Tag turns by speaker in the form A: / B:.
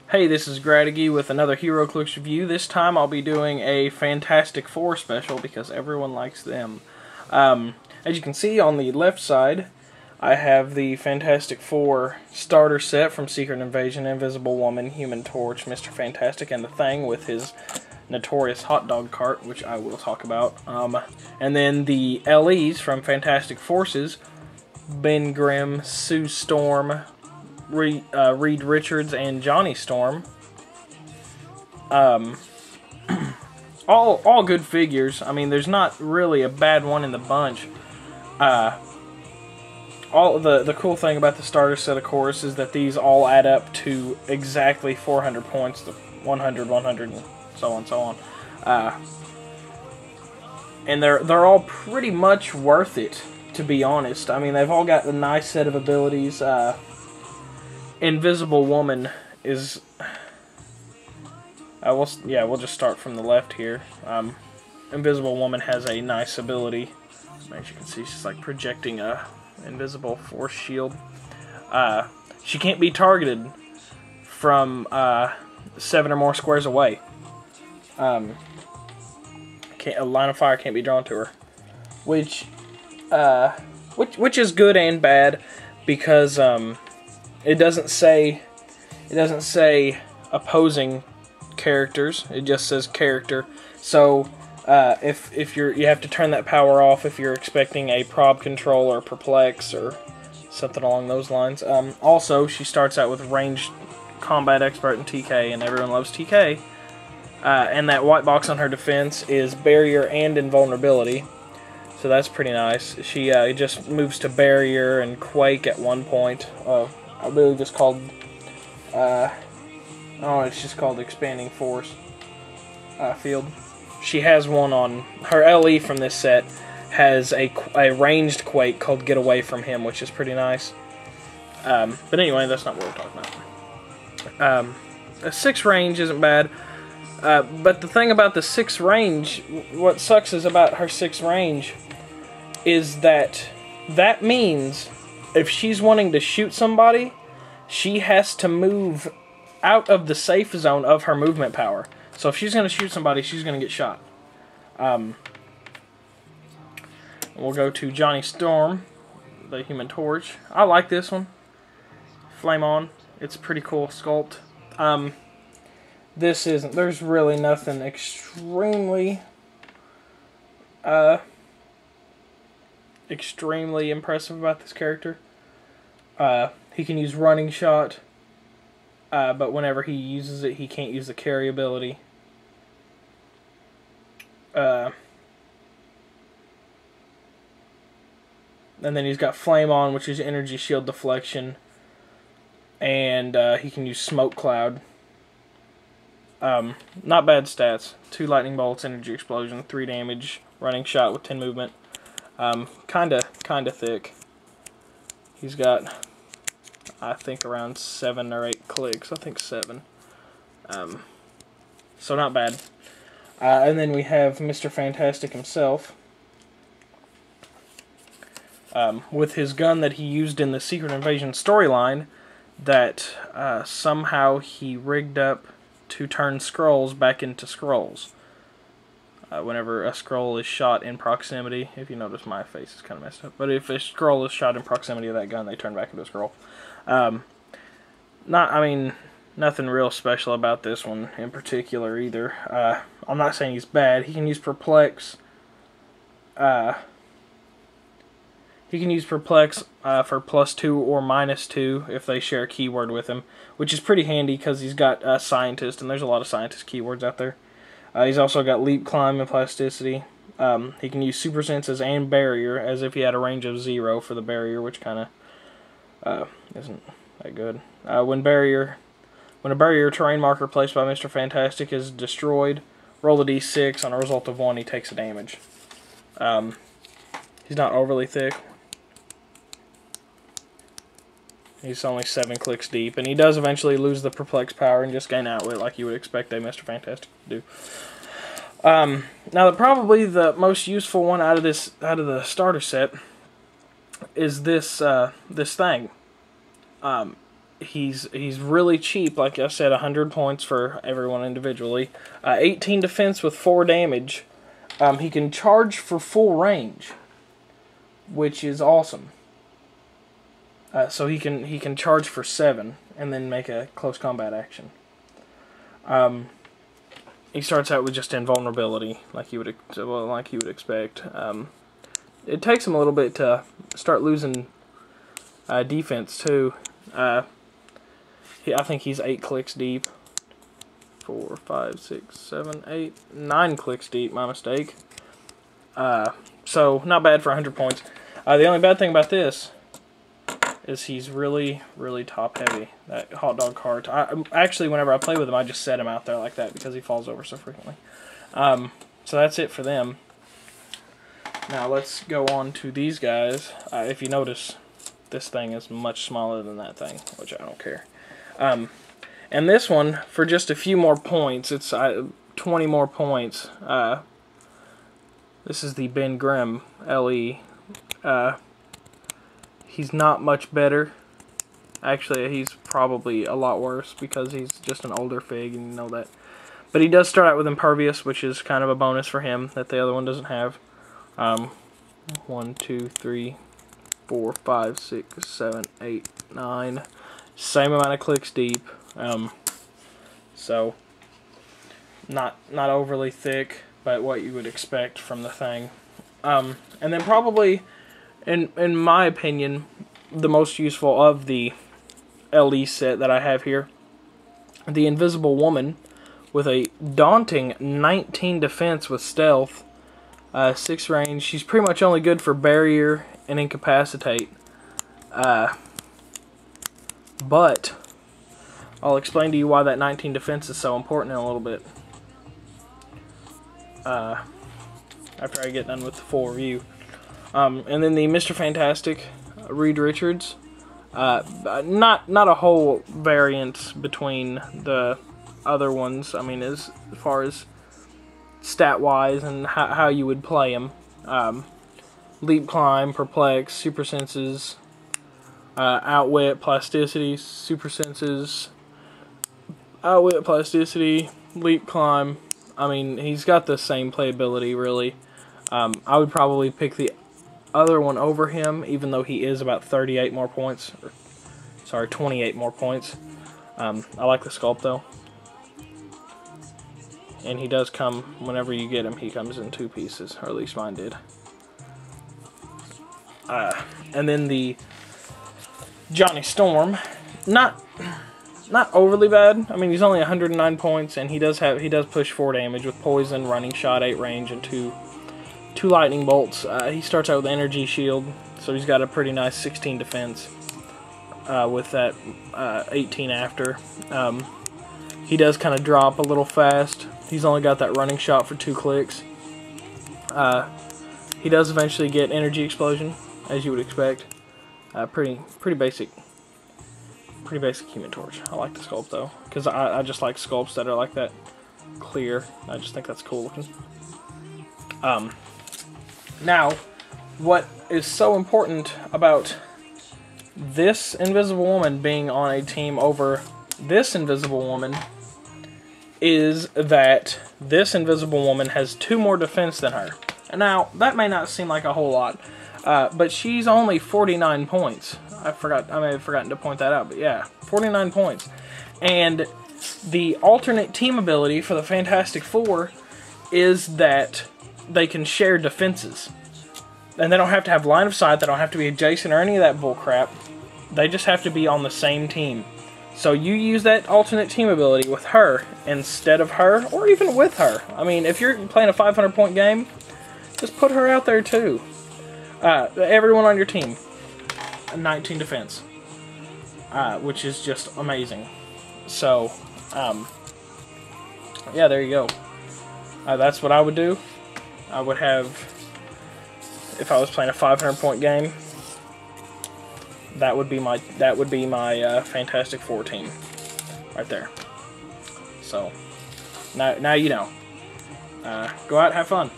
A: Hey, this is Gradigy with another Heroclix review. This time I'll be doing a Fantastic Four special because everyone likes them. As you can see on the left side, I have the Fantastic Four starter set from Secret Invasion: Invisible Woman, Human Torch, Mr. Fantastic, and the Thing with his notorious hot dog cart, which I will talk about. And then the LEs from Fantastic Forces: Ben Grimm, Sue Storm, Reed Richards, and Johnny Storm. All good figures. I mean, there's not really a bad one in the bunch. All the cool thing about the starter set, of course, is that these all add up to exactly 400 points, the 100, 100, and so on, so on. And they're all pretty much worth it, to be honest. I mean, they've all got a nice set of abilities. Invisible Woman is... we'll just start from the left here. Invisible Woman has a nice ability. As you can see, she's like projecting a invisible force shield. She can't be targeted from 7 or more squares away. A line of fire can't be drawn to her, which is good and bad because it doesn't say opposing characters. It just says character. So if you have to turn that power off if you're expecting a prob control or perplex or something along those lines. Also, she starts out with ranged combat expert and TK, and everyone loves TK. And that white box on her defense is barrier and invulnerability. So that's pretty nice. She just moves to barrier and quake at one point. I believe it's called, it's just called expanding force field. She has one on her LE from this set. Has a ranged quake called Get Away From Him, which is pretty nice. But anyway, that's not what we're talking about. A 6 range isn't bad. But the thing about the 6 range, what sucks is about her 6 range, is that means if she's wanting to shoot somebody, she has to move out of the safe zone of her movement power. So if she's going to shoot somebody, she's going to get shot. We'll go to Johnny Storm, the Human Torch. I like this one. Flame on. It's a pretty cool sculpt. There's really nothing extremely impressive about this character. He can use running shot, but whenever he uses it, he can't use the carry ability. And then he's got Flame On, which is energy shield deflection, and he can use Smoke Cloud. Not bad stats. 2 lightning bolts, energy explosion, 3 damage, running shot with 10 movement. Kinda thick. He's got, I think, around 7 or 8 clicks. I think 7. So not bad. And then we have Mr. Fantastic himself. With his gun that he used in the Secret Invasion storyline that somehow he rigged up to turn scrolls back into scrolls. Whenever a scroll is shot in proximity, if you notice my face is kind of messed up, but if a scroll is shot in proximity of that gun, they turn back into a scroll. Nothing real special about this one in particular either. I'm not saying he's bad. He can use perplex. He can use perplex for +2 or -2 if they share a keyword with him, which is pretty handy because he's got scientist, and there's a lot of scientist keywords out there. He's also got leap, climb, and plasticity. He can use super senses and barrier as if he had a range of 0 for the barrier, which kind of isn't that good. When a barrier terrain marker placed by Mr. Fantastic is destroyed, roll a d6. On a result of 1, he takes a damage. He's not overly thick. He's only 7 clicks deep, and he does eventually lose the perplex power and just gain outwit like you would expect a Mr. Fantastic to do. Now, probably the most useful one out of the starter set is this Thing. he's really cheap. Like I said, 100 points for everyone individually. 18 defense with 4 damage. He can charge for full range, which is awesome. So he can charge for 7 and then make a close combat action. He starts out with just invulnerability, like you would expect. It takes him a little bit to start losing defense too. I think he's 8 clicks deep. 4, 5, 6, 7, 8, 9 clicks deep. My mistake. So not bad for 100 points. The only bad thing about this is he's really, really top heavy. That hot dog cart. Actually, whenever I play with him, I just set him out there like that because he falls over so frequently. So that's it for them. Now let's go on to these guys. If you notice, this thing is much smaller than that thing, which I don't care. And this one, for just a few more points, it's 20 more points. This is the Ben Grimm LE. He's not much better. Actually, he's probably a lot worse because he's just an older fig, and you know that. But he does start out with Impervious, which is kind of a bonus for him that the other one doesn't have. 1, 2, 3, 4, 5, 6, 7, 8, 9. Same amount of clicks deep. So not overly thick, but what you would expect from the thing. And then probably, in my opinion, the most useful of the LE set that I have here, the Invisible Woman, with a daunting 19 defense with stealth, 6 range. She's pretty much only good for barrier and incapacitate. But I'll explain to you why that 19 defense is so important in a little bit. After I get done with the full review. And then the Mr. Fantastic, Reed Richards. Not a whole variance between the other ones. I mean, as far as stat-wise and how you would play him. Leap, Climb, Perplex, Super Senses, Outwit, Plasticity, Super Senses, Outwit, Plasticity, Leap, Climb. I mean, he's got the same playability, really. I would probably pick the other one over him, even though he is about 38 more points. Sorry, 28 more points. I like the sculpt, though. And he does come, whenever you get him, he comes in 2 pieces, or at least mine did. And then the Johnny Storm, not overly bad. I mean, he's only 109 points, and he does push 4 damage with poison, running shot, 8 range, and two lightning bolts. He starts out with energy shield, so he's got a pretty nice 16 defense with that 18 after. He does kind of drop a little fast. He's only got that running shot for 2 clicks. He does eventually get energy explosion, as you would expect. Pretty basic Human Torch. I like the sculpt though, because I just like sculpts that are like that clear. I just think that's cool looking. Now, what is so important about this Invisible Woman being on a team over this Invisible Woman is that this Invisible Woman has 2 more defense than her. And now, that may not seem like a whole lot, but she's only 49 points. I may have forgotten to point that out, but yeah, 49 points. And the alternate team ability for the Fantastic Four is that they can share defenses. And they don't have to have line of sight, they don't have to be adjacent or any of that bullcrap. They just have to be on the same team. So you use that alternate team ability with her instead of her, or even with her. I mean, if you're playing a 500-point game, just put her out there too. Everyone on your team, 19 defense, which is just amazing. So, yeah, there you go. That's what I would do. I would have, if I was playing a 500-point game, that would be my Fantastic Four team, right there. So now you know. Go out, have fun.